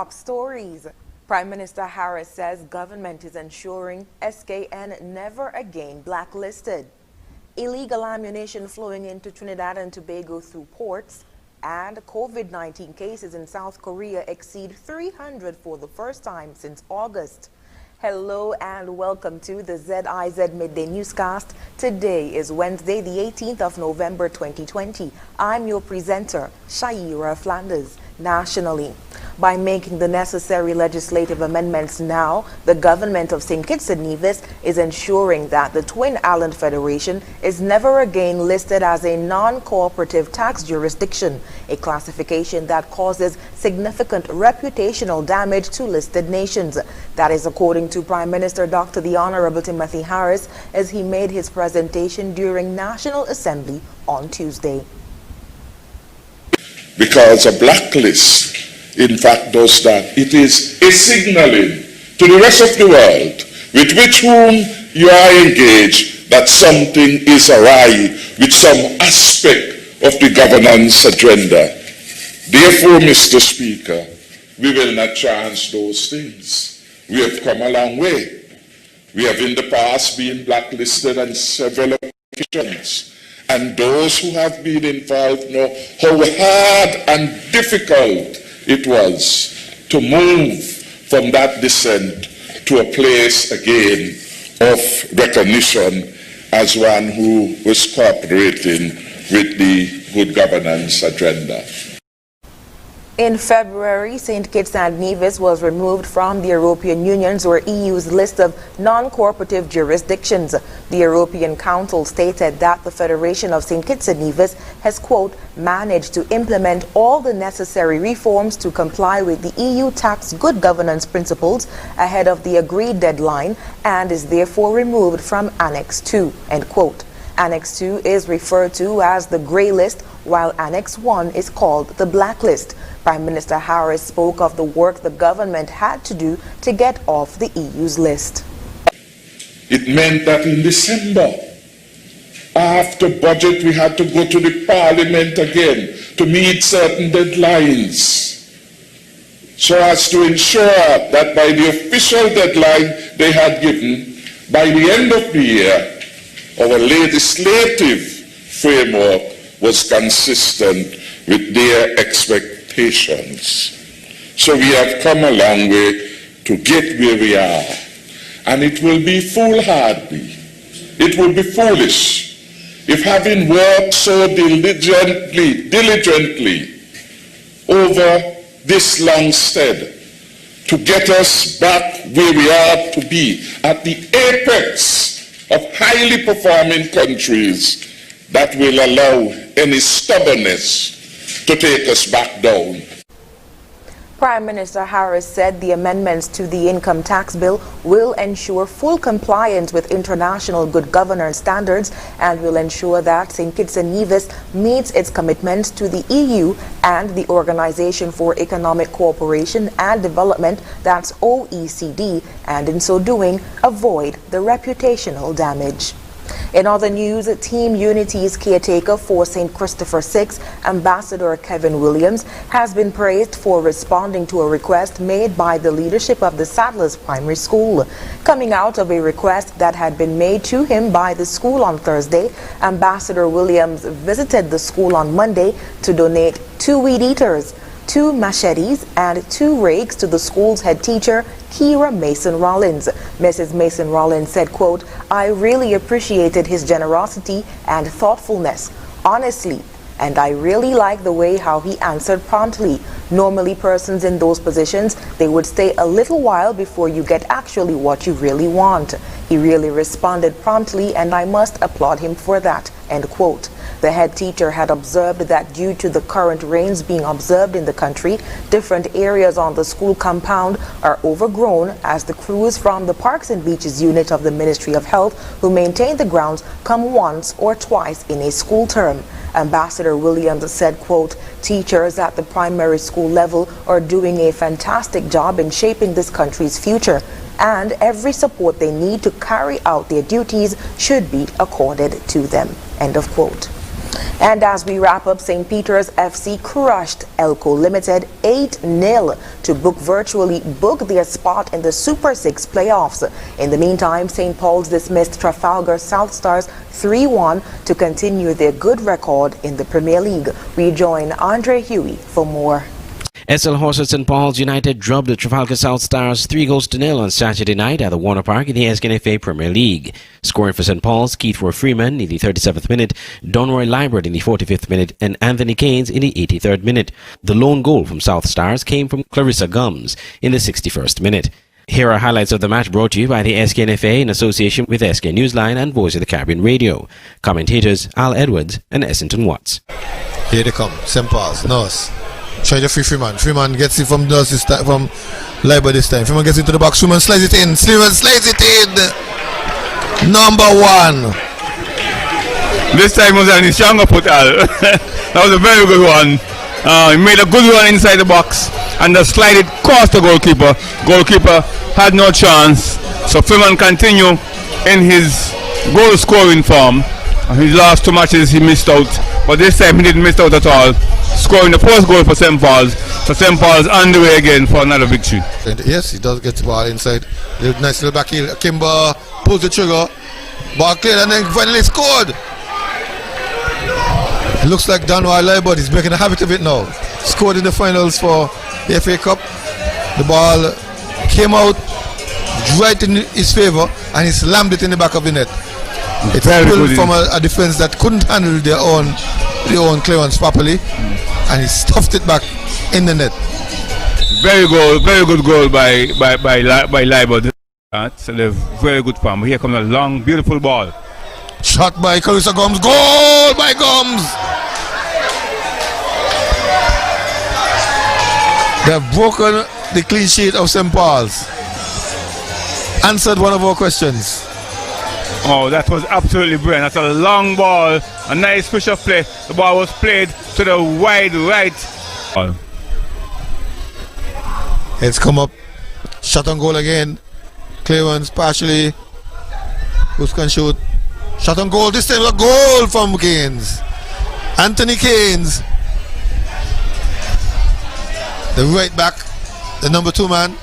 Top stories. Prime Minister Harris says government is ensuring SKN never again blacklisted. Illegal ammunition flowing into Trinidad and Tobago through ports, and COVID-19 cases in South Korea exceed 300 for the first time since August. Hello and welcome to the ZIZ Midday Newscast. Today is Wednesday, the 18th of November 2020. I'm your presenter, Shaira Flanders. Nationally, by making the necessary legislative amendments now, the government of St. Kitts and Nevis is ensuring that the Twin Island Federation is never again listed as a non-cooperative tax jurisdiction, a classification that causes significant reputational damage to listed nations. That is according to Prime Minister Dr. the Honorable Timothy Harris as he made his presentation during National Assembly on Tuesday. Because a blacklist, in fact, does that. It is a signaling to the rest of the world with which whom you are engaged that something is awry with some aspect of the governance agenda. Therefore, Mr. Speaker, we will not chance those things. We have come a long way. We have in the past been blacklisted on several occasions. And those who have been involved know how hard and difficult it was to move from that descent to a place again of recognition as one who was cooperating with the good governance agenda. In February, St. Kitts and Nevis was removed from the European Union's or EU's list of non-cooperative jurisdictions. The European Council stated that the Federation of St. Kitts and Nevis has, quote, managed to implement all the necessary reforms to comply with the EU tax good governance principles ahead of the agreed deadline and is therefore removed from Annex 2, end quote. Annex 2 is referred to as the grey list, while Annex 1 is called the blacklist. Prime Minister Harris spoke of the work the government had to do to get off the EU's list. It meant that in December, after budget, we had to go to the Parliament again to meet certain deadlines, so as to ensure that by the official deadline they had given, by the end of the year, our legislative framework was consistent with their expectations. So we have come a long way to get where we are. And it will be foolhardy, it will be foolish, if having worked so diligently over this long stead to get us back where we are to be, at the apex of highly performing countries, that will allow any stubbornness to take us back down. Prime Minister Harris said the amendments to the income tax bill will ensure full compliance with international good governance standards and will ensure that St. Kitts and Nevis meets its commitments to the EU and the Organization for Economic Cooperation and Development, that's OECD, and in so doing, avoid the reputational damage. In other news, Team Unity's caretaker for St. Christopher VI, Ambassador Kevin Williams, has been praised for responding to a request made by the leadership of the Sadler's Primary School. Coming out of a request that had been made to him by the school on Thursday, Ambassador Williams visited the school on Monday to donate 2 weed eaters, 2 machetes, and 2 rakes to the school's head teacher, Kira Mason Rollins. Mrs. Mason Rollins said, quote, I really appreciated his generosity and thoughtfulness, honestly, and I really like the way how he answered promptly. Normally, persons in those positions, they would stay a little while before you get actually what you really want. He really responded promptly, and I must applaud him for that, end quote. The head teacher had observed that due to the current rains being observed in the country, different areas on the school compound are overgrown as the crews from the Parks and Beaches unit of the Ministry of Health who maintain the grounds come once or twice in a school term. Ambassador Williams said, quote, teachers at the primary school level are doing a fantastic job in shaping this country's future, and every support they need to carry out their duties should be accorded to them, end of quote. And as we wrap up, St. Peter's FC crushed Elko Limited 8-0 to virtually book their spot in the Super 6 playoffs. In the meantime, St. Paul's dismissed Trafalgar South Stars 3-1 to continue their good record in the Premier League. We join Andre Huey for more. SL Horses St. Paul's United drubbed the Trafalgar South Stars 3-0 on Saturday night at the Warner Park in the SKNFA Premier League. Scoring for St. Paul's, Keith Freeman in the 37th minute, Donroy Liebert in the 45th minute, and Anthony Keynes in the 83rd minute. The lone goal from South Stars came from Clarissa Gums in the 61st minute. Here are highlights of the match brought to you by the SKNFA in association with SK Newsline and Voice of the Caribbean Radio. Commentators Al Edwards and Essington Watts. Here they come, St. Paul's, Nurse. Try to free Freeman. Freeman gets it from Nurse this time, from Liebert this time. Freeman gets into the box. Freeman slides it in. Freeman slides it in. Number 1. This time was on his stronger foot, Al. That was a very good one. He made a good run inside the box and just slid it across the goalkeeper. Goalkeeper had no chance. So Freeman continued in his goal scoring form. His last 2 matches he missed out, but this time he didn't miss out at all, scoring the first goal for St. Paul's. So St. Paul's on the way again for another victory. Yes, he does get the ball inside. Nice little back heel. Kimber pulls the trigger. Ball cleared and then finally scored. It looks like Donroy Liebert is making a habit of it now. Scored in the finals for the FA Cup. The ball came out right in his favour and he slammed it in the back of the net. It's pulled from a defence that couldn't handle their own clearance properly, and he stuffed it back in the net. Very good goal by Liebert. That's a very good form. Here comes a long, beautiful ball. Shot by Clarissa Gums. Goal by Gums. They've broken the clean sheet of St. Paul's. Answered one of our questions. Oh, that was absolutely brilliant. That's a long ball, a nice push of play. The ball was played to the wide right. It's come up. Shot on goal again. Clearance partially. Who can shoot? Shot on goal. This time a goal from Keynes. Anthony Keynes. The right back, the number 2 man.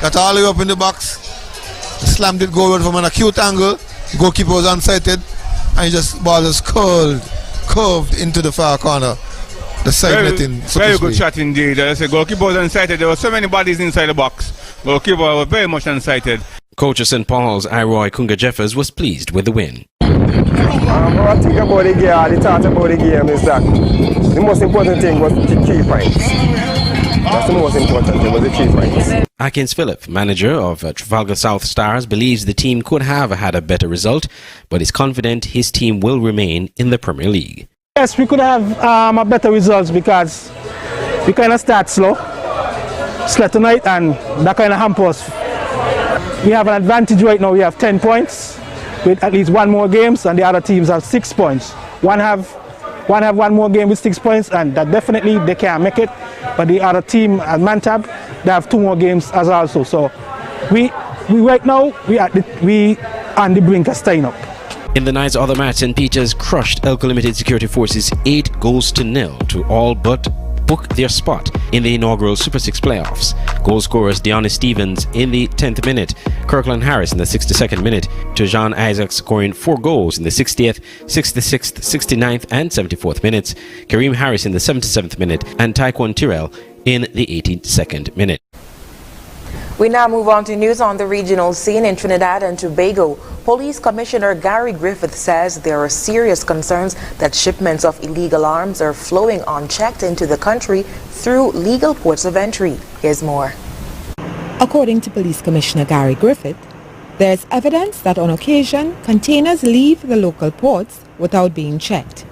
Got all the way up in the box. Slammed it goalward from an acute angle. The goalkeeper was unsighted, and ball just curved into the far corner. The side netting. Very good shot indeed. As the goalkeeper was unsighted. There were so many bodies inside the box. Goalkeeper was very much unsighted. Coach of St. Paul's, Iroy Kunga Jeffers, was pleased with the win. What I think about the game, the thought about the game is that the most important thing was the 3 points. That's the most important thing, was the 3 points. Akins Phillip, manager of Trafalgar South Stars, believes the team could have had a better result, but is confident his team will remain in the Premier League. Yes, we could have a better results because we kind of start slow tonight, and that kind of hampers. We have an advantage right now. We have 10 points with at least 1 more games, and the other teams have 6 points. One have 1 more game with 6 points, and that definitely they can't make it. But the other team at Mantab, they have 2 more games as also. So we right now we on the brink of staying up. In the night's other match, St. Peter's crushed Elko Limited Security Forces 8-0 to all but book their spot in the inaugural Super 6 playoffs. Goal scorers Deanna Stevens in the 10th minute, Kirkland Harris in the 62nd minute, Tejan Isaacs scoring 4 goals in the 60th, 66th, 69th and 74th minutes, Kareem Harris in the 77th minute and Taekwon Tyrell in the 82nd minute. We now move on to news on the regional scene in Trinidad and Tobago. Police Commissioner Gary Griffith says there are serious concerns that shipments of illegal arms are flowing unchecked into the country through legal ports of entry. Here's more. According to Police Commissioner Gary Griffith, there is evidence that on occasion containers leave the local ports without being checked.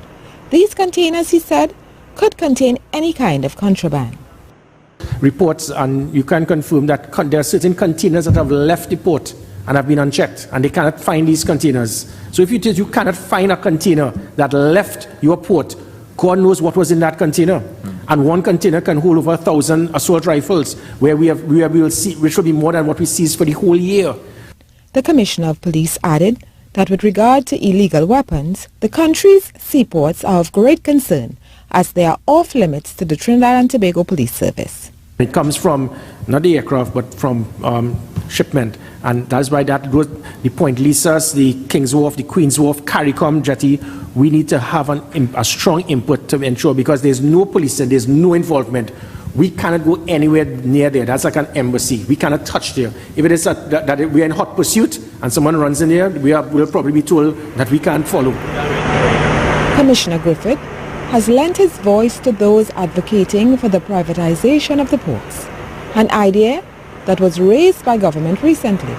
These containers, he said, could contain any kind of contraband. Reports, and you can confirm that there are certain containers that have left the port and have been unchecked, and they cannot find these containers. So if you cannot find a container that left your port, God knows what was in that container. And 1 container can hold over 1,000 assault rifles, where we will see, which will be more than what we seized for the whole year. The Commissioner of Police added that with regard to illegal weapons, the country's seaports are of great concern as they are off limits to the Trinidad and Tobago Police Service. It comes from not the aircraft but from shipment, and that's why that goes the Point Lisas, the King's Wharf, the Queen's Wharf, CARICOM jetty. We need to have a strong input to ensure, because there's no police and there's no involvement. We cannot go anywhere near there. That's like an embassy. We cannot touch there. If it is that we are in hot pursuit and someone runs in there, we'll probably be told that we can't follow. Commissioner Griffith has lent his voice to those advocating for the privatization of the ports, an idea that was raised by government recently.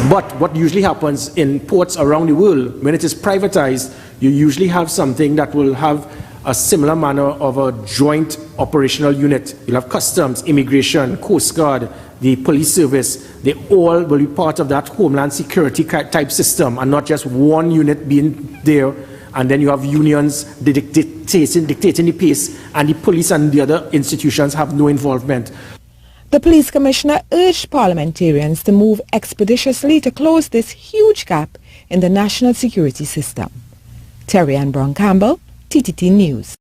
But what usually happens in ports around the world, when it is privatized, you usually have something that will have a similar manner of a joint operational unit. You'll have customs, immigration, Coast Guard, the police service. They all will be part of that homeland security type system, and not just one unit being there. And then you have unions dictating the pace, and the police and the other institutions have no involvement. The police commissioner urged parliamentarians to move expeditiously to close this huge gap in the national security system. Terry Ann Brown-Campbell, TTT News.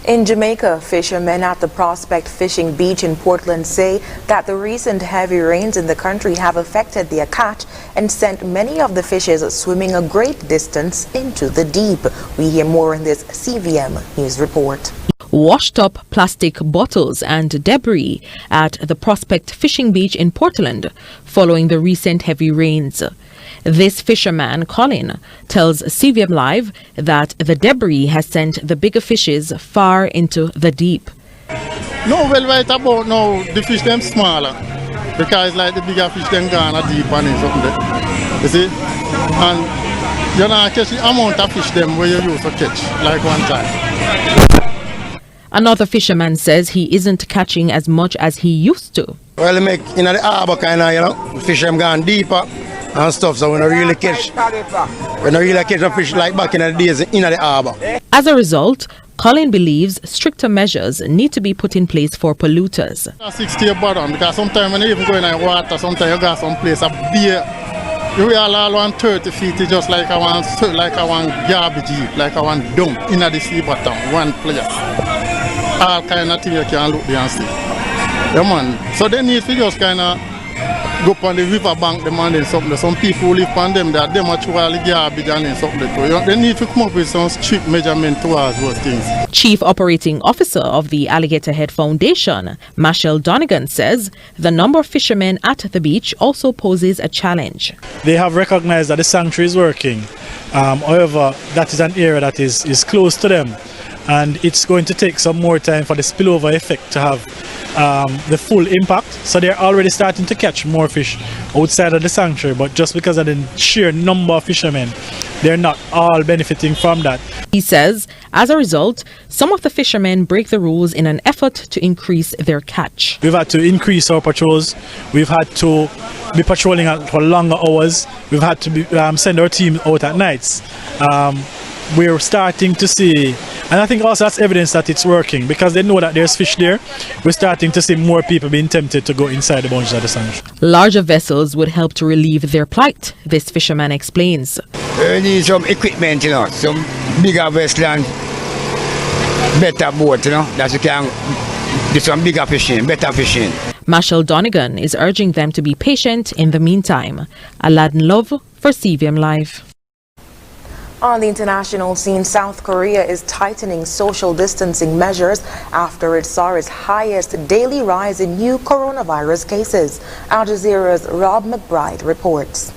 In Jamaica, fishermen at the Prospect Fishing Beach in Portland say that the recent heavy rains in the country have affected their catch and sent many of the fishes swimming a great distance into the deep. We hear more in this CVM News report. Washed up plastic bottles and debris at the Prospect Fishing Beach in Portland following the recent heavy rains. This fisherman, Colin, tells CVM Live that the debris has sent the bigger fishes far into the deep. No, well, right about now, the fish them smaller, because like the bigger fish them gone a deep and in something there. You see? And you're not catch the amount of fish them where you used to catch, like one time. Another fisherman says he isn't catching as much as he used to. Well, they make in the harbour kind of, fish them gone deeper and stuff, so we don't really catch a fish like back in the days in the harbour. As a result, Colin believes stricter measures need to be put in place for polluters. 60 your bottom, because sometimes when you even go in the water, sometimes you got some place a beer. You will all want 30 feet, it's just like I want garbage heap, like I want dump in the sea bottom, one place. All kind of things you can look there and see. Yeah, man. So they need to just kind of go up on the river bank demanding something. Some people who live on them, that them actually garbage and something. They need to come up with some strict measurement towards those things. Chief Operating Officer of the Alligator Head Foundation, Machel Donegan, says the number of fishermen at the beach also poses a challenge. They have recognized that the sanctuary is working. However, that is an area that is close to them. And it's going to take some more time for the spillover effect to have the full impact. So they're already starting to catch more fish outside of the sanctuary, but just because of the sheer number of fishermen, they're not all benefiting from that. He says, as a result, some of the fishermen break the rules in an effort to increase their catch. We've had to increase our patrols. We've had to be patrolling for longer hours. We've had to send our team out at nights. We're starting to see, and I think also that's evidence that it's working, because they know that there's fish there. We're starting to see more people being tempted to go inside the boundaries of the sanctuary. Larger vessels would help to relieve their plight, this fisherman explains. We need some equipment, some bigger vessel and better boat, that you can do some bigger fishing, better fishing. Machel Donegan is urging them to be patient in the meantime. Aladdin Love for CVM Live. On the international scene, South Korea is tightening social distancing measures after it saw its highest daily rise in new coronavirus cases. Al Jazeera's Rob McBride reports.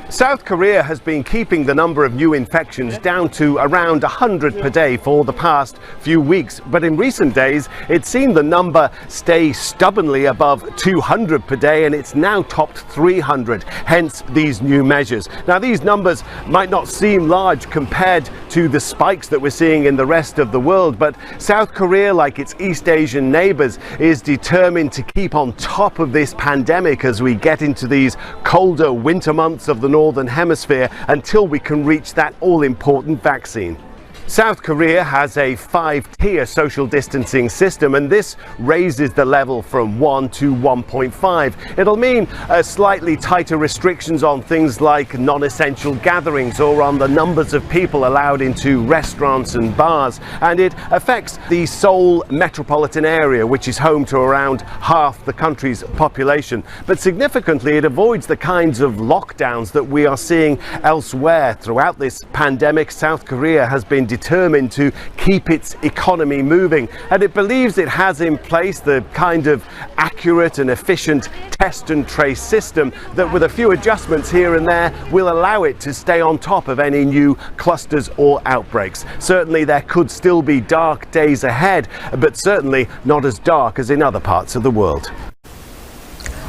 South Korea has been keeping the number of new infections down to around 100 per day for the past few weeks. But in recent days, it's seen the number stay stubbornly above 200 per day, and it's now topped 300, hence these new measures. Now, these numbers might not seem large compared to the spikes that we're seeing in the rest of the world, but South Korea, like its East Asian neighbors, is determined to keep on top of this pandemic as we get into these colder winter months of the Northern Hemisphere until we can reach that all-important vaccine. South Korea has a 5-tier social distancing system, and this raises the level from 1 to 1.5. It'll mean slightly tighter restrictions on things like non-essential gatherings or on the numbers of people allowed into restaurants and bars, and it affects the Seoul metropolitan area, which is home to around half the country's population. But significantly, it avoids the kinds of lockdowns that we are seeing elsewhere. Throughout this pandemic, South Korea has been determined to keep its economy moving, and it believes it has in place the kind of accurate and efficient test and trace system that, with a few adjustments here and there, will allow it to stay on top of any new clusters or outbreaks. Certainly there could still be dark days ahead, but certainly not as dark as in other parts of the world.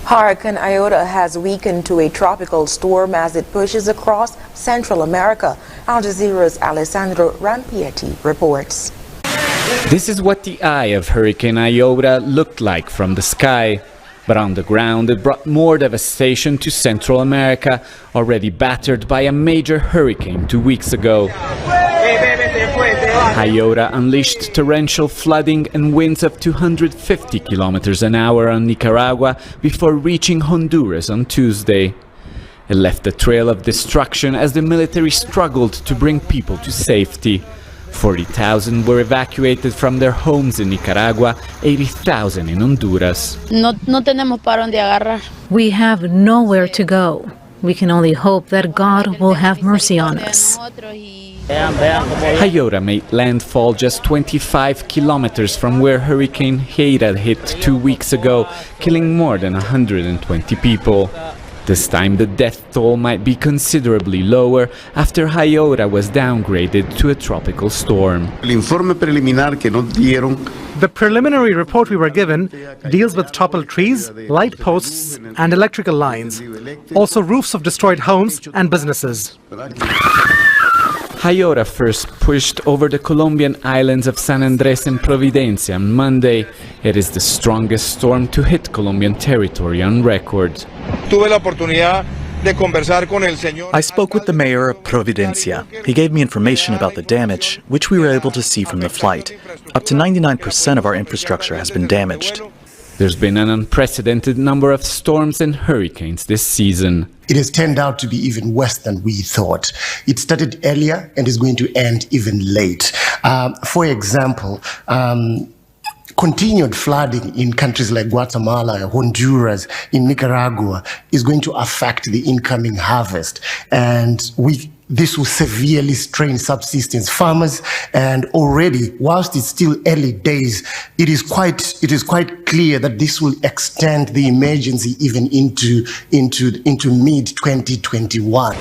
Hurricane Iota has weakened to a tropical storm as it pushes across Central America. Al Jazeera's Alessandro Rampietti reports. This is what the eye of Hurricane Iota looked like from the sky. But on the ground, it brought more devastation to Central America, already battered by a major hurricane 2 weeks ago. Iota unleashed torrential flooding and winds of 250 kilometers an hour on Nicaragua before reaching Honduras on Tuesday. It left a trail of destruction as the military struggled to bring people to safety. 40,000 were evacuated from their homes in Nicaragua, 80,000 in Honduras. We have nowhere to go. We can only hope that God will have mercy on us. Iota made landfall just 25 kilometers from where Hurricane Haida hit 2 weeks ago, killing more than 120 people. This time the death toll might be considerably lower after Iota was downgraded to a tropical storm. The preliminary report we were given deals with toppled trees, light posts and electrical lines, also roofs of destroyed homes and businesses. Iota first pushed over the Colombian islands of San Andres and Providencia on Monday. It is the strongest storm to hit Colombian territory on record. I spoke with the mayor of Providencia. He gave me information about the damage, which we were able to see from the flight. Up to 99% of our infrastructure has been damaged. There's been an unprecedented number of storms and hurricanes this season. It has turned out to be even worse than we thought. It started earlier and is going to end even late. For example, continued flooding in countries like Guatemala, Honduras, in Nicaragua is going to affect the incoming harvest. And this will severely strain subsistence farmers, and already, whilst it's still early days, it is quite clear that this will extend the emergency even into mid-2021.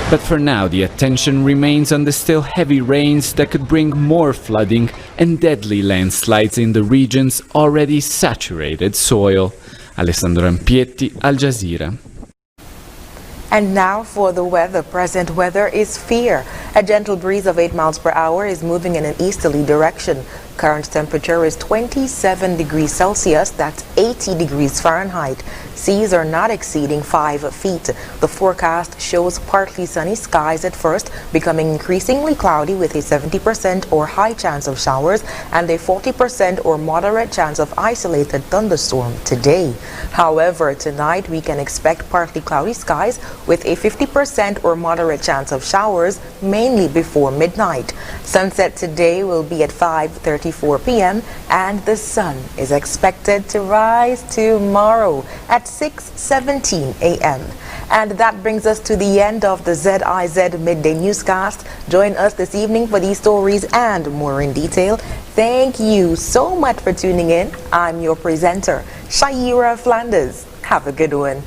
But for now, the attention remains on the still heavy rains that could bring more flooding and deadly landslides in the region's already saturated soil. Alessandro Rampietti, Al Jazeera. And now for the weather. Present weather is fear. A gentle breeze of 8 miles per hour is moving in an easterly direction. Current temperature is 27 degrees Celsius, that's 80 degrees Fahrenheit. Seas are not exceeding 5 feet. The forecast shows partly sunny skies at first, becoming increasingly cloudy with a 70% or high chance of showers and a 40% or moderate chance of isolated thunderstorm today. However, tonight we can expect partly cloudy skies with a 50% or moderate chance of showers, mainly before midnight. Sunset today will be at 5:34 p.m. and the sun is expected to rise tomorrow at 6:17 a.m. And that brings us to the end of the ZIZ Midday Newscast. Join us this evening for these stories and more in detail. Thank you so much for tuning in. I'm your presenter, Shaira Flanders. Have a good one.